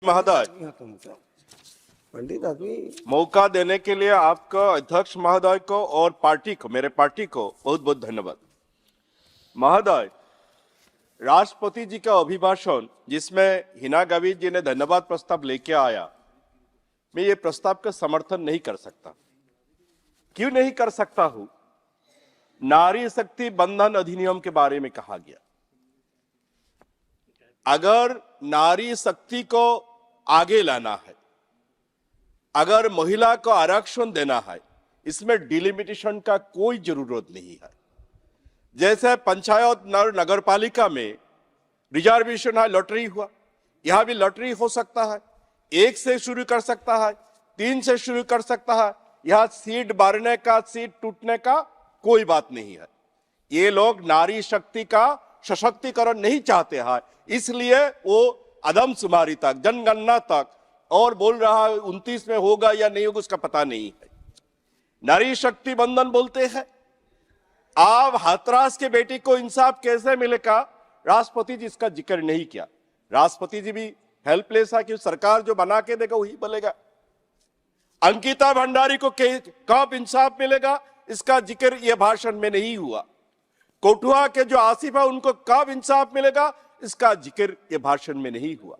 महोदय, पंडित आदमी मौका देने के लिए आपको, अध्यक्ष महोदय को और पार्टी को, मेरे पार्टी को बहुत बहुत धन्यवाद। महोदय, राष्ट्रपति जी का अभिभाषण जिसमें हिना गावित जी ने धन्यवाद प्रस्ताव लेके आया, मैं ये प्रस्ताव का समर्थन नहीं कर सकता। क्यों नहीं कर सकता हूं? नारी शक्ति बंधन अधिनियम के बारे में कहा गया, अगर नारी शक्ति को आगे लाना है, अगर महिला को आरक्षण देना है, इसमें डिलिमिटेशन का कोई जरूरत नहीं है। जैसे पंचायत नगर पालिका में रिजर्वेशन है, लॉटरी हुआ, यहां भी लॉटरी हो सकता है। 1 से शुरू कर सकता है, 3 से शुरू कर सकता है। यहां सीट बढ़ने का, सीट टूटने का कोई बात नहीं है। ये लोग नारी शक्ति का सशक्तिकरण नहीं चाहते हैं, इसलिए वो आदमशुमारी तक, जनगणना तक, और बोल रहा है 29 में होगा या नहीं होगा उसका पता नहीं है। नारी शक्ति बंधन बोलते हैं। आप हाथरस के बेटी को इंसाफ कैसे मिलेगा, राष्ट्रपति जी इसका जिक्र नहीं किया। राष्ट्रपति जी भी हेल्पलेस है कि सरकार जो बना के देगा वही बोलेगा। अंकिता भंडारी को कब इंसाफ मिलेगा, इसका जिक्र यह भाषण में नहीं हुआ। कोठुआ के जो आसिफ है उनको कब इंसाफ मिलेगा, इसका जिक्र ये भाषण में नहीं हुआ।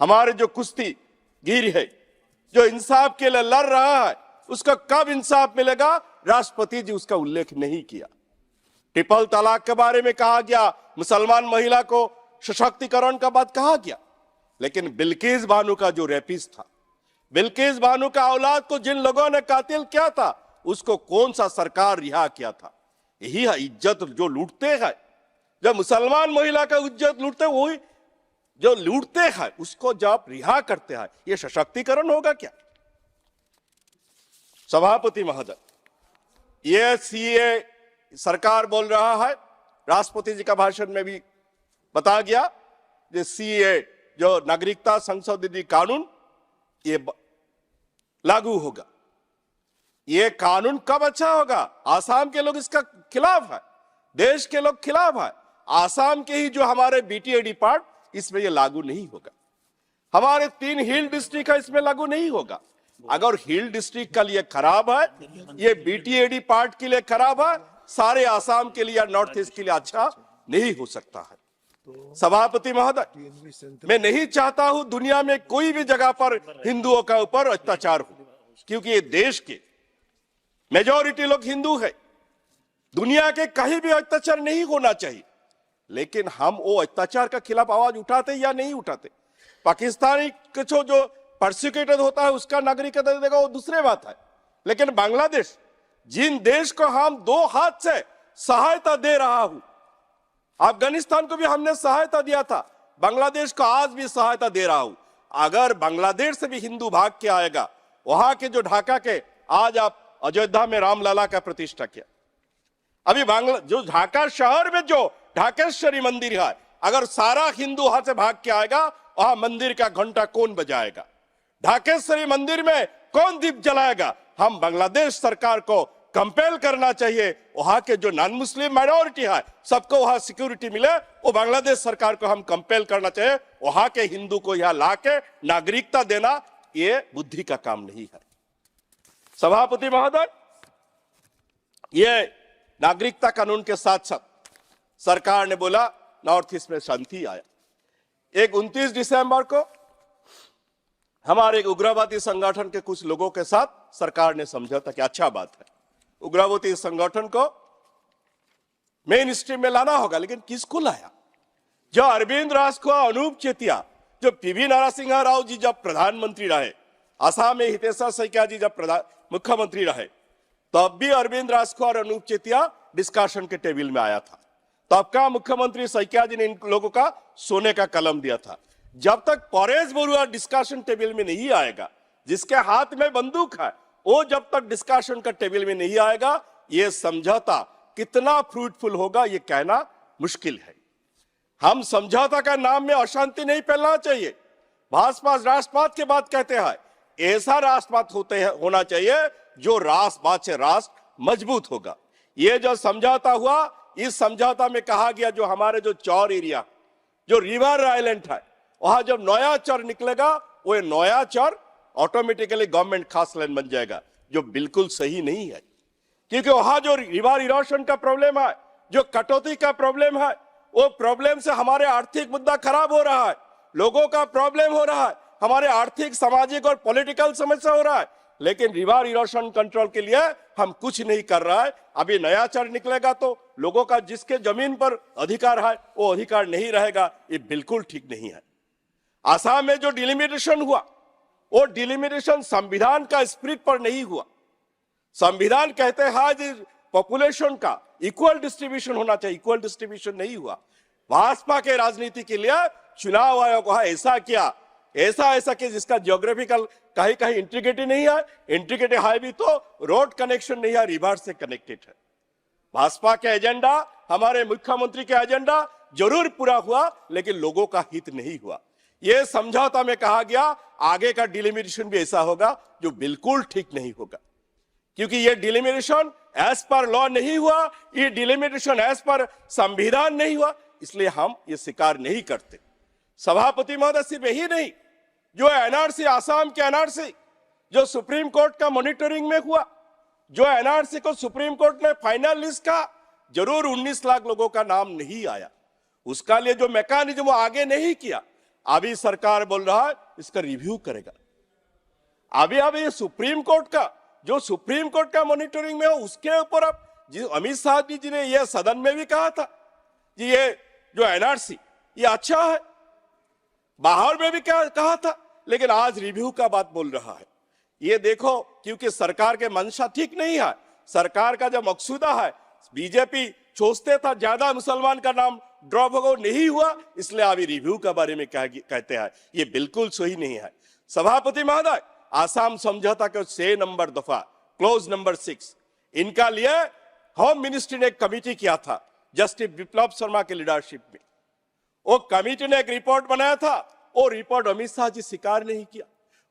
हमारे जो कुश्तीगीर है, जो इंसाफ के लिए लड़ रहा है, उसका कब इंसाफ मिलेगा, राष्ट्रपति जी उसका उल्लेख नहीं किया। ट्रिपल तलाक के बारे में कहा गया, मुसलमान महिला को सशक्तिकरण का बात कहा गया, लेकिन बिल्किस बानो का जो रेपिस्ट था, बिल्किस बानो का औलाद को जिन लोगों ने कातिल किया था, उसको कौन सा सरकार रिहा किया था? यही है इज्जत जो लूटते हैं। जब मुसलमान महिला का इज्जत लूटते, वही जो लूटते हैं उसको जब रिहा करते हैं, यह सशक्तिकरण होगा क्या? सभापति महोदय, ये सीए सरकार बोल रहा है, राष्ट्रपति जी का भाषण में भी बता गया, ये सीए जो नागरिकता संशोधन कानून ये लागू होगा। ये कानून कब अच्छा होगा? आसाम के लोग इसका खिलाफ है, देश के लोग खिलाफ है। आसाम के ही जो हमारे बीटीएडी पार्ट, इसमें ये लागू नहीं होगा। हमारे 3 हिल डिस्ट्रिक्ट है, इसमें लागू नहीं होगा। अगर हिल डिस्ट्रिक्ट के लिए खराब है, ये बीटीएडी पार्ट के लिए खराब है, सारे आसाम के लिए, नॉर्थ ईस्ट के लिए अच्छा नहीं हो सकता है। सभापति महोदय, मैं नहीं चाहता हूं दुनिया में कोई भी जगह पर हिंदुओं का ऊपर अत्याचार हो, क्योंकि ये देश के मेजॉरिटी लोग हिंदू है। दुनिया के कहीं भी अत्याचार नहीं होना चाहिए, लेकिन हम वो अत्याचार के खिलाफ आवाज उठाते या नहीं उठाते? पाकिस्तानी कुछ जो परसिक्यूटेड होता है उसका नागरिकता देगा, वो दूसरी बात है। लेकिन बांग्लादेश, जिन देश को हम 2 हाथ से सहायता दे रहा हूं, अफगानिस्तान को भी हमने सहायता दिया था, बांग्लादेश को आज भी सहायता दे रहा हूं। अगर बांग्लादेश से भी हिंदू भाग के आएगा, वहां के जो ढाका के, आज आप अयोध्या में रामलला का प्रतिष्ठा किया, अभी जो ढाका शहर में जो ढाकेश्वरी मंदिर है, अगर सारा हिंदू वहां से भाग के आएगा, वहां मंदिर का घंटा कौन बजाएगा? ढाकेश्वरी मंदिर में कौन दीप जलाएगा? हम बांग्लादेश सरकार को कंपेल करना चाहिए, वहां के जो नॉन मुस्लिम माइनॉरिटी है सबको वहां सिक्योरिटी मिले, वो बांग्लादेश सरकार को हम कंपेल करना चाहिए। वहां के हिंदू को यहां लाके नागरिकता देना, ये बुद्धि का काम नहीं है। सभापति महोदय, ये नागरिकता कानून के साथ साथ सरकार ने बोला नॉर्थ ईस्ट में शांति आया। 29 दिसंबर को हमारे एक उग्रवादी संगठन के कुछ लोगों के साथ सरकार ने समझौता कि अच्छा बात है, उग्रवादी संगठन को मेन स्ट्रीम में लाना होगा, लेकिन किसको लाया? जो अरविंद राजखोवा, अनूप चेतिया, जो पीवी नरसिंह राव जी जब प्रधानमंत्री रहे, आसाम में हितेश्वर शइकिया जी जब मुख्यमंत्री रहे, तब भी अरविंद राजखोवा और अनूप चेतिया डिस्कशन के टेबल में आया था। तब का मुख्यमंत्री शइकिया जी ने इन लोगों का सोने का कलम दिया था। जब तक परेश बरुआ डिस्कशन टेबल में नहीं आएगा, जिसके हाथ में बंदूक है, वो जब तक डिस्कशन का टेबल में नहीं आएगा, ये समझौता कितना फ्रूटफुल होगा ये कहना मुश्किल है। हम समझौता का नाम में अशांति नहीं फैलाना चाहिए। भाजपा राष्ट्रवाद की बात कहते हैं, ऐसा राष्ट्रवाद होना चाहिए जो राष्ट्रवाद से राष्ट्र मजबूत होगा। ये जो समझौता हुआ, इस समझौता में कहा गया जो हमारे जो चौर एरिया, जो रिवर आइलैंड है, वहां जब नया चर निकलेगा वो नया चर ऑटोमेटिकली गवर्नमेंट खास लैंड बन जाएगा, जो बिल्कुल सही नहीं है। क्योंकि वहां जो रिवर इरोशन का प्रॉब्लम है, जो कटौती का प्रॉब्लम है, वो प्रॉब्लम से हमारे आर्थिक मुद्दा खराब हो रहा है, लोगों का प्रॉब्लम हो रहा है, हमारे आर्थिक सामाजिक और पॉलिटिकल समस्या हो रहा है। लेकिन रिवर इरोशन कंट्रोल के लिए हम कुछ नहीं कर रहा है। अभी नया चर निकलेगा तो लोगों का जिसके जमीन पर अधिकार है वो अधिकार नहीं रहेगा, ये बिल्कुल ठीक नहीं है। आसाम में जो डिलिमिटेशन हुआ वो डिलिमिटेशन संविधान का स्पिरिट पर नहीं हुआ। संविधान कहते हैं पॉपुलेशन का इक्वल डिस्ट्रीब्यूशन होना चाहिए, इक्वल डिस्ट्रीब्यूशन नहीं हुआ। भाजपा के राजनीति के लिए चुनाव आयोग ऐसा किया, ऐसा कि जिसका जियोग्राफिकल कहीं कहीं इंटीग्रिटी नहीं है, इंटीग्रिटी है भी तो रोड कनेक्शन नहीं है, रिवर से कनेक्टेड है। भाजपा के एजेंडा, हमारे मुख्यमंत्री के एजेंडा जरूर पूरा हुआ, लेकिन लोगों का हित नहीं हुआ। यह समझौता में कहा गया आगे का डिलिमिटेशन भी ऐसा होगा जो बिल्कुल ठीक नहीं होगा, क्योंकि यह डिलिमिटेशन एज पर लॉ नहीं हुआ, ये डिलिमिटेशन एज पर संविधान नहीं हुआ, इसलिए हम ये स्वीकार नहीं करते। सभापति महोदय, सिर्फ यही नहीं, जो एनआरसी, आसाम के एनआरसी जो सुप्रीम कोर्ट का मॉनिटरिंग में हुआ, जो एनआरसी को सुप्रीम कोर्ट ने फाइनल लिस्ट का जरूर 19 लाख लोगों का नाम नहीं आया, उसका लिए जो मैकेनिज्म वो आगे नहीं किया। अभी सरकार बोल रहा है इसका रिव्यू करेगा। अभी सुप्रीम कोर्ट का, जो सुप्रीम कोर्ट का मॉनिटरिंग में हो, उसके ऊपर अब अमित शाह जी ने यह सदन में भी कहा था जी ये जो एनआरसी ये अच्छा है, बाहर में भी कहा था, लेकिन आज रिव्यू का बात बोल रहा है। ये देखो, क्योंकि सरकार के मंशा ठीक नहीं है। सरकार का जो मकसूदा है, बीजेपी सोचते था ज्यादा मुसलमान का नाम ड्रॉप होगा, नहीं हुआ, इसलिए अभी रिव्यू के बारे में कहते हैं, ये बिल्कुल सही नहीं है। सभापति महोदय, आसाम समझौता के 6 नंबर दफा क्लोज नंबर 6, इनका लिए होम मिनिस्ट्री ने एक कमेटी किया था जस्टिस विप्लव शर्मा के लीडरशिप में। वो कमेटी ने एक रिपोर्ट बनाया था, वो रिपोर्ट अमित शाह जी स्वीकार नहीं किया।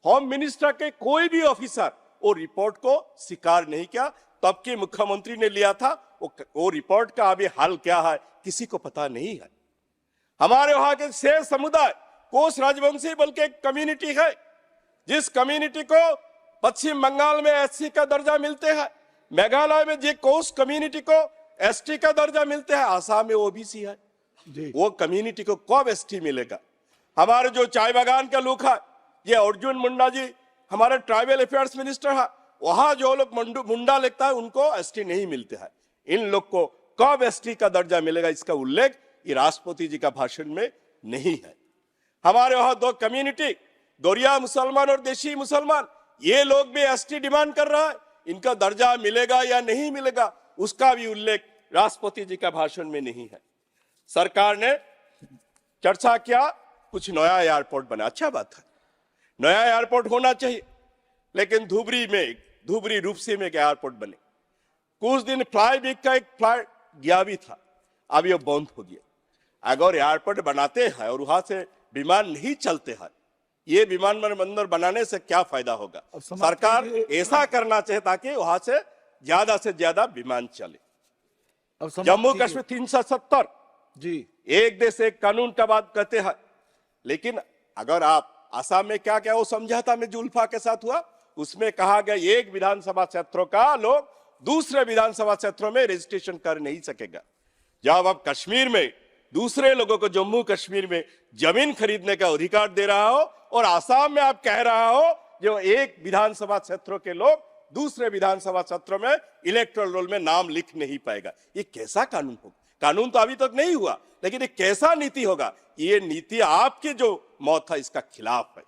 होम मिनिस्टर के कोई भी ऑफिसर वो रिपोर्ट को स्वीकार नहीं किया। तब के मुख्यमंत्री ने लिया था, वो रिपोर्ट का अभी हाल क्या है किसी को पता नहीं है। हमारे वहां के शेष समुदाय कोस राजवंशी बल के एक कम्युनिटी है, जिस कम्युनिटी को पश्चिम बंगाल में एससी का दर्जा मिलते हैं, मेघालय में जे कोस कम्युनिटी को एसटी का दर्जा मिलते हैं, आसाम में ओबीसी है, वो कम्युनिटी को कब एसटी मिलेगा? हमारे जो चाय बागान का लोग है, ये अर्जुन मुंडा जी हमारे ट्राइबल अफेयर्स मिनिस्टर है, वहां जो लोग मुंडा लिखता है उनको एसटी नहीं मिलते हैं। इन लोग को कब एसटी का दर्जा मिलेगा, इसका उल्लेख ये राष्ट्रपति जी का भाषण में नहीं है। हमारे वहां 2 कम्युनिटी, गोरिया मुसलमान और देशी मुसलमान, ये लोग भी एसटी डिमांड कर रहा है, इनका दर्जा मिलेगा या नहीं मिलेगा उसका भी उल्लेख राष्ट्रपति जी का भाषण में नहीं है। सरकार ने चर्चा किया कुछ नया एयरपोर्ट बना, अच्छा बात है, नया एयरपोर्ट होना चाहिए, लेकिन धुबरी रूपसी में एक एयरपोर्ट बने। कुछ दिन फ्लाई बिग का एक फ्लाइट गया भी था, अब ये बंद हो गया। अगर एयरपोर्ट बनाते हैं और वहां से विमान नहीं चलते हैं, ये विमानबंदर बनाने से क्या फायदा होगा? सरकार ऐसा करना चाहिए ताकि वहां से ज्यादा विमान चले। जम्मू कश्मीर 370 जी, एक देश एक कानून का बात कहते हैं, लेकिन अगर आप आसाम में क्या क्या वो समझौता में जुल्फा के साथ हुआ, उसमें कहा गया एक विधानसभा क्षेत्रों का लोग दूसरे विधानसभा क्षेत्रों में रजिस्ट्रेशन कर नहीं सकेगा। जब आप कश्मीर में दूसरे लोगों को जम्मू कश्मीर में जमीन खरीदने का अधिकार दे रहा हो, और आसाम में आप कह रहा हो जो एक विधानसभा क्षेत्रों के लोग दूसरे विधानसभा क्षेत्रों में इलेक्टोरल रोल में नाम लिख नहीं पाएगा, ये कैसा कानून होगा? कानून तो अभी तक नहीं हुआ, लेकिन ये कैसा नीति होगा? ये नीति आपकी जो मौत है इसका खिलाफ है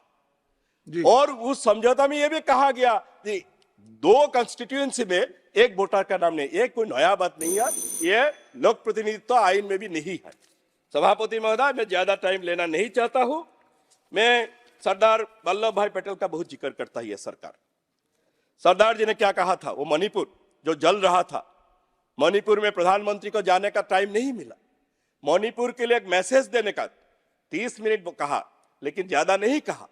जी। और उस समझौता में यह भी कहा गया कि 2 कंस्टिट्यूएंसी में एक वोटर का नाम नहीं, ये कोई नया बात नहीं है, ये लोक प्रतिनिधित्व आइन में भी नहीं है। सभापति महोदय, मैं ज्यादा टाइम लेना नहीं चाहता हूं। मैं सरदार वल्लभ भाई पटेल का बहुत जिक्र करता है। सरकार, सरदार जी ने क्या कहा था, वो मणिपुर जो जल रहा था, मणिपुर में प्रधानमंत्री को जाने का टाइम नहीं मिला। मणिपुर के लिए एक मैसेज देने का 30 मिनट वो कहा, लेकिन ज्यादा नहीं कहा।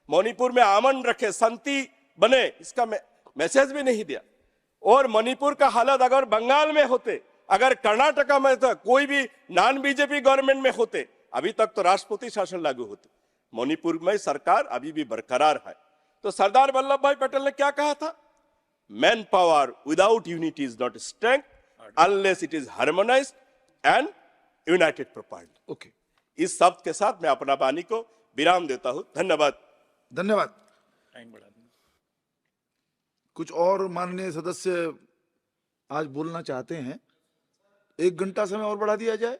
मणिपुर में अमन रखे, शांति बने, इसका मैसेज भी नहीं दिया। और मणिपुर का हालत अगर बंगाल में होते, अगर कर्नाटका में तो कोई भी नॉन बीजेपी गवर्नमेंट में होते, अभी तक तो राष्ट्रपति शासन लागू होते। मणिपुर में सरकार अभी भी बरकरार है। तो सरदार वल्लभ भाई पटेल ने क्या कहा था? Man power without unity is not strength unless it is harmonised and United properly. Okay, इस शब्द के साथ मैं अपना वाणी को विराम देता हूं। धन्यवाद। धन्यवाद। कुछ और माननीय सदस्य आज बोलना चाहते हैं? 1 घंटा समय और बढ़ा दिया जाए।